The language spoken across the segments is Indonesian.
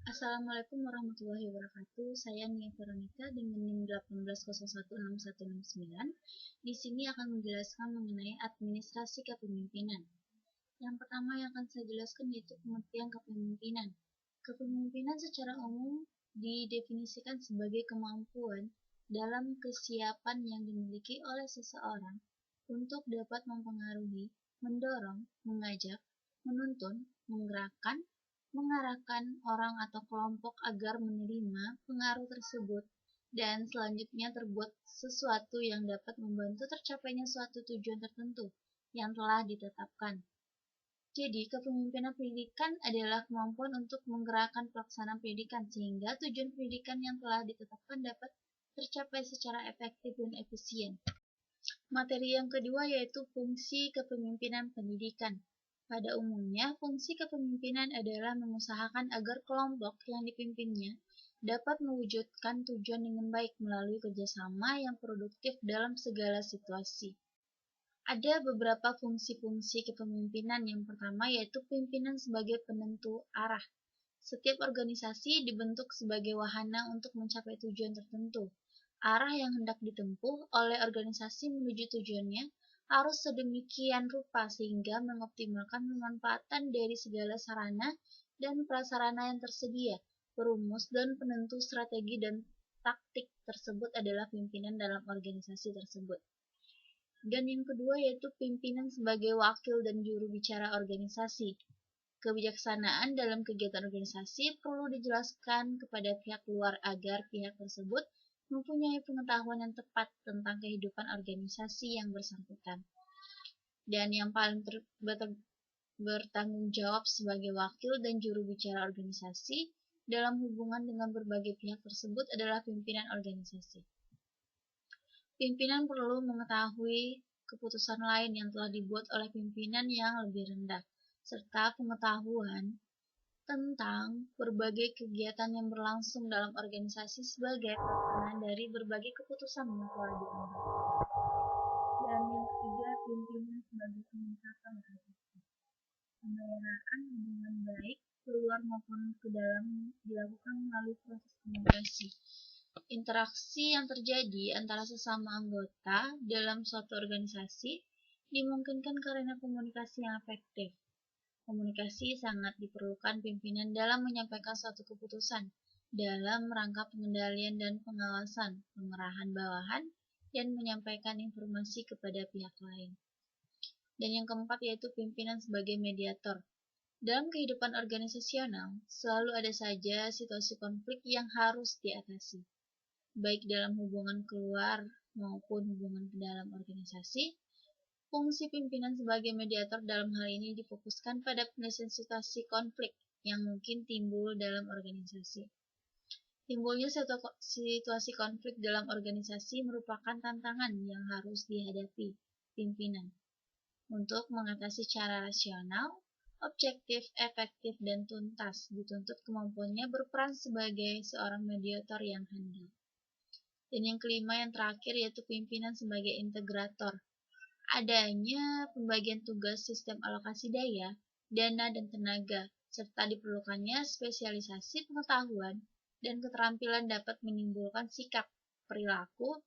Assalamualaikum warahmatullahi wabarakatuh. Saya Nia Veronica dengan NIM 18016169. Di sini akan menjelaskan mengenai administrasi kepemimpinan. Yang pertama yang akan saya jelaskan yaitu pengertian kepemimpinan. Kepemimpinan secara umum didefinisikan sebagai kemampuan dalam kesiapan yang dimiliki oleh seseorang untuk dapat mempengaruhi, mendorong, mengajak, menuntun, menggerakkan, mengarahkan orang atau kelompok agar menerima pengaruh tersebut, dan selanjutnya terbuat sesuatu yang dapat membantu tercapainya suatu tujuan tertentu yang telah ditetapkan. Jadi, kepemimpinan pendidikan adalah kemampuan untuk menggerakkan pelaksanaan pendidikan sehingga tujuan pendidikan yang telah ditetapkan dapat tercapai secara efektif dan efisien. Materi yang kedua yaitu fungsi kepemimpinan pendidikan. Pada umumnya, fungsi kepemimpinan adalah mengusahakan agar kelompok yang dipimpinnya dapat mewujudkan tujuan dengan baik melalui kerjasama yang produktif dalam segala situasi. Ada beberapa fungsi-fungsi kepemimpinan. Yang pertama yaitu pimpinan sebagai penentu arah. Setiap organisasi dibentuk sebagai wahana untuk mencapai tujuan tertentu. Arah yang hendak ditempuh oleh organisasi menuju tujuannya harus sedemikian rupa sehingga mengoptimalkan pemanfaatan dari segala sarana dan prasarana yang tersedia. Perumus dan penentu strategi dan taktik tersebut adalah pimpinan dalam organisasi tersebut. Dan yang kedua yaitu pimpinan sebagai wakil dan juru bicara organisasi. Kebijaksanaan dalam kegiatan organisasi perlu dijelaskan kepada pihak luar agar pihak tersebut mempunyai pengetahuan yang tepat tentang kehidupan organisasi yang bersangkutan. Dan yang paling bertanggung jawab sebagai wakil dan juru bicara organisasi dalam hubungan dengan berbagai pihak tersebut adalah pimpinan organisasi. Pimpinan perlu mengetahui keputusan lain yang telah dibuat oleh pimpinan yang lebih rendah, serta pengetahuan tentang berbagai kegiatan yang berlangsung dalam organisasi sebagai pelaksanaan dari berbagai keputusan yang telah diambil. Dan yang ketiga, pimpinan sebagai peningkatan organisasi. Pemeliharaan hubungan baik keluar maupun ke dalam dilakukan melalui proses komunikasi. Interaksi yang terjadi antara sesama anggota dalam suatu organisasi dimungkinkan karena komunikasi yang efektif. Komunikasi sangat diperlukan pimpinan dalam menyampaikan suatu keputusan dalam rangka pengendalian dan pengawasan, pengerahan bawahan, dan menyampaikan informasi kepada pihak lain. Dan yang keempat yaitu pimpinan sebagai mediator. Dalam kehidupan organisasional, selalu ada saja situasi konflik yang harus diatasi, baik dalam hubungan keluar maupun hubungan ke dalam organisasi. Fungsi pimpinan sebagai mediator dalam hal ini difokuskan pada penyelesaian situasi konflik yang mungkin timbul dalam organisasi. Timbulnya situasi konflik dalam organisasi merupakan tantangan yang harus dihadapi pimpinan untuk mengatasi secara rasional, objektif, efektif, dan tuntas. Dituntut kemampuannya berperan sebagai seorang mediator yang handal. Dan yang kelima yang terakhir yaitu pimpinan sebagai integrator. Adanya pembagian tugas sistem alokasi daya, dana, dan tenaga, serta diperlukannya spesialisasi pengetahuan dan keterampilan dapat menimbulkan sikap, perilaku,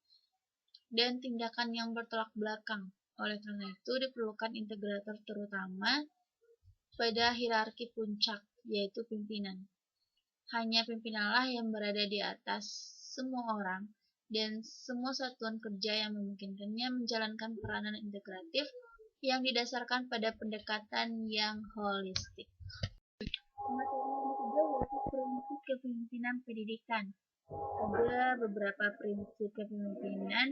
dan tindakan yang bertolak belakang. Oleh karena itu, diperlukan integrator terutama pada hierarki puncak, yaitu pimpinan. Hanya pimpinanlah yang berada di atas semua orang dan semua satuan kerja yang memungkinkannya menjalankan peranan integratif yang didasarkan pada pendekatan yang holistik. Materi yang ketiga yaitu prinsip kepemimpinan pendidikan. Ada beberapa prinsip kepemimpinan.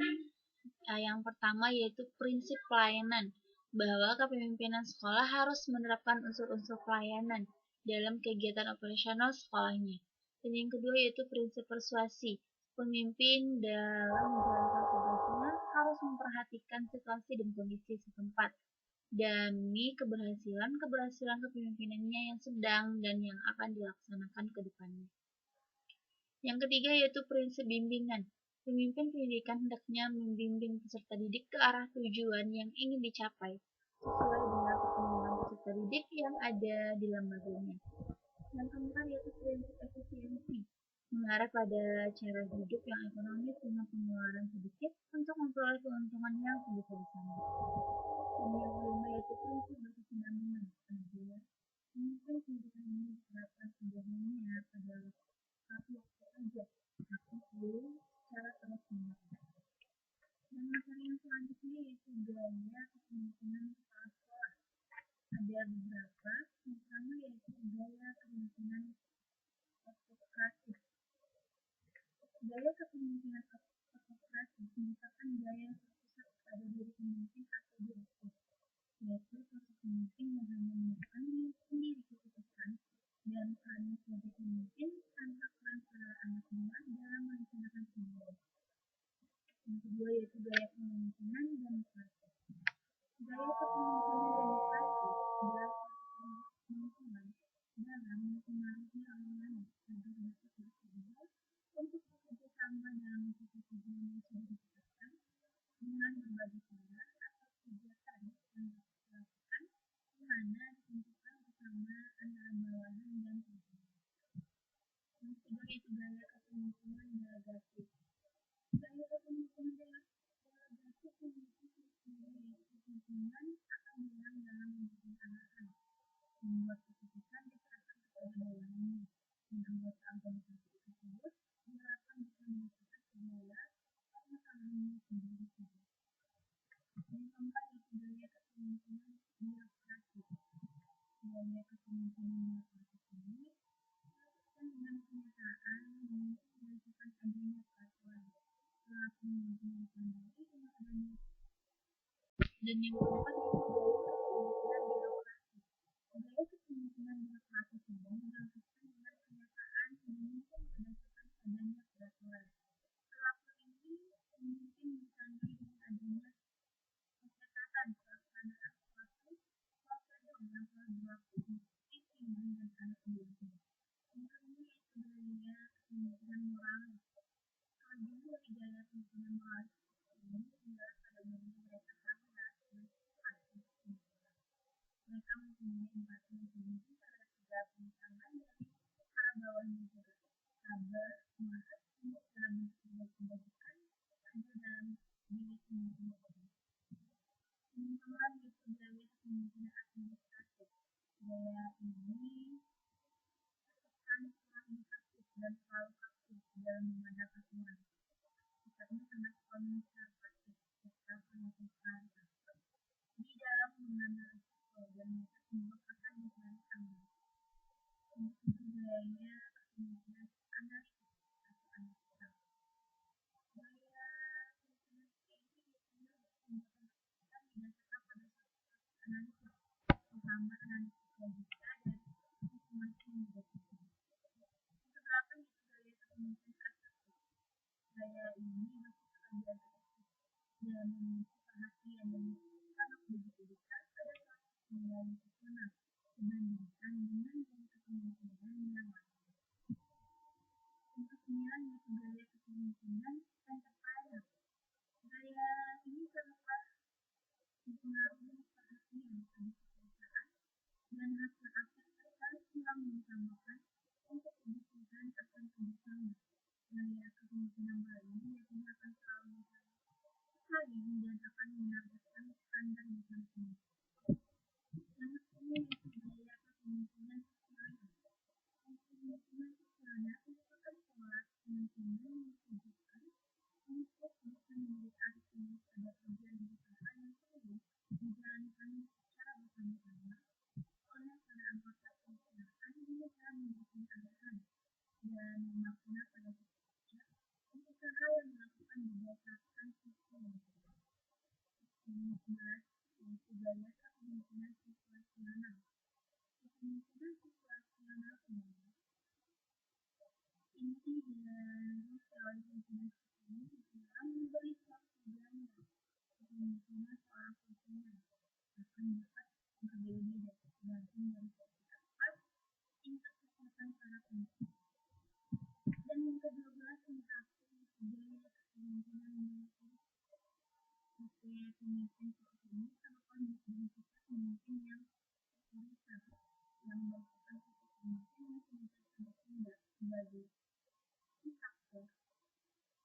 Yang pertama yaitu prinsip pelayanan, bahwa kepemimpinan sekolah harus menerapkan unsur-unsur pelayanan dalam kegiatan operasional sekolahnya. Dan yang kedua yaitu prinsip persuasi. Pemimpin dalam menjalankan tugasnya harus memperhatikan situasi dan kondisi setempat demi keberhasilan kepemimpinannya yang sedang dan yang akan dilaksanakan ke depannya. Yang ketiga yaitu prinsip bimbingan. Pemimpin pendidikan hendaknya membimbing peserta didik ke arah tujuan yang ingin dicapai sesuai dengan perkembangan peserta didik yang ada di lembaganya. Yang keempat yaitu prinsip efisiensi, mengarah pada cara hidup yang ekonomis dengan pengeluaran sedikit untuk memperoleh keuntungan yang sebesar-besarnya. Dan yang kelima yaitu prinsip berkesinambungan, artinya mungkin kehidupan ini diterapkan sederhananya pada satu waktu saja, tapi belum secara terus-menerus. Dan materi yang selanjutnya yaitu gaya kepemimpinan kepala sekolah. Ada beberapa, yang pertama yaitu gaya kepemimpinan autokratis. Gaya kepemimpinan autokratis merupakan gaya yang terpusat pada diri pemimpin atau direktur, yaitu sosok pemimpin yang hanya melakukan sendiri keputusan dan perannya sebagai pemimpin tanpa peran para anak buah dalam melaksanakan semua. Yang kedua yaitu gaya kepemimpinan demokratis. Gaya kepemimpinan demokratis adalah suatu kemampuan dalam mempengaruhi orang lain agar dapat bersedia untuk bekerja sama dalam mencapai tujuan yang sudah ditetapkan dengan berbagai cara atau kegiatan yang dapat dilakukan di mana ditentukan bersama antara bawahan dan pimpinan. Yang kedua yaitu gaya kepemimpinan delegatif. Gaya kepemimpinan delegatif memiliki fungsi yaitu pimpinan akan menang dalam memberikan arahan, membuat keputusan diserahkan kepada bawahannya, dan anggota organisasi tersebut diharapkan bisa menyelesaikan kendala pengetahuannya sendiri saja. Yang keempat yaitu gaya kepemimpinan birokratis. Gaya kepemimpinan birokratis ini dilakukan dengan kenyataan berdasarkan adanya peraturan, perilaku menggunakan diri dengan adanya. Dan yang keempat yaitu gaya kepemimpinan birokratis. Gaya kepemimpinan birokratis ini dilakukan dengan kenyataan memimpin berdasarkan adanya peraturan. Perilaku ini memimpin ditandai dengan adanya pencatatan pelaksanaan suatu prosedur yang telah berlaku untuk pimpinan dan anak buahnya. Yang kelima yaitu gaya kepemimpinan moralis. Kalau dulu gaya kepemimpinan moralis ini adalah pada diri mereka kaya dan cepat untuk bergerak. Mereka mempunyai empati yang tinggi terhadap segala penyakit dari para bawahnya juga. Sabar, semangat untuk dalam kebajikan ada dalam diri sendiri. Yang keempat yaitu gaya kepemimpinan administratif. Gaya ini terkesan kurang indikatif dan terlalu aktif dalam memandang aturan. Sifatnya sangat konservatif serta melakukan di dalam mengambil risiko dan merupakan mencari aman. Yang kedua gaya kepemimpinan analitis atau analitikal. Gaya kepemimpinan ini biasanya merupakan keputusan didasarkan pada suatu analisis, terutama analisis logika dari informasi yang didapatkan. Yang kedelapan yaitu gaya kepemimpinan asertif. Gaya ini bersifat agresif dan memiliki perhatian dan sangat begitu dekat pada suatu nilai nasional dibandingkan dengan gaya kepemimpinan yang lain. Yang kesembilan yaitu gaya kepemimpinan entrepreneur. Gaya ini telah mempengaruhi perhatian pada pekerjaan dan hasil akhir terkait yang mengutamakan untuk kebutuhan akan kerjasama. Gaya kepemimpinan ini biasanya akan selalu bersaing dan akan menargetkan standar bersama. Yang kedua yaitu gaya kepemimpinan visioner. Kepemimpinan visioner merupakan pola kepemimpinan yang ditujukan untuk bisa memberi arti pada tujuan berusaha yang perlu dijalankan secara bersama-sama oleh para anggota perusahaan dengan cara memberikan arahan dan memakna pada pekerja usaha yang dilakukan berdasarkan visi yang berbeda. Yang ke-11 yaitu gaya kepemimpinan situasional. Kepemimpinan situasional ini inti dari teori pimpinan ini adalah memberi suatu gambaran kepemimpinan seorang pimpinan akan dapat berbeda-beda tergantung dari perspektif tingkat kekuatan para pemimpin. Dan yang ke-12 mengaku gaya kepemimpinan militeris. Gaya pemimpin seperti ini merupakan bentuk pemimpin yang otoriter yang merupakan sosok pemimpin yang sebagai aktor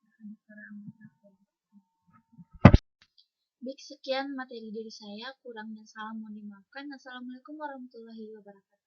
terhadap para anggota kelompok. Baik, sekian materi dari saya, kurang dan salah mohon dimaafkan. Assalamualaikum warahmatullahi wabarakatuh.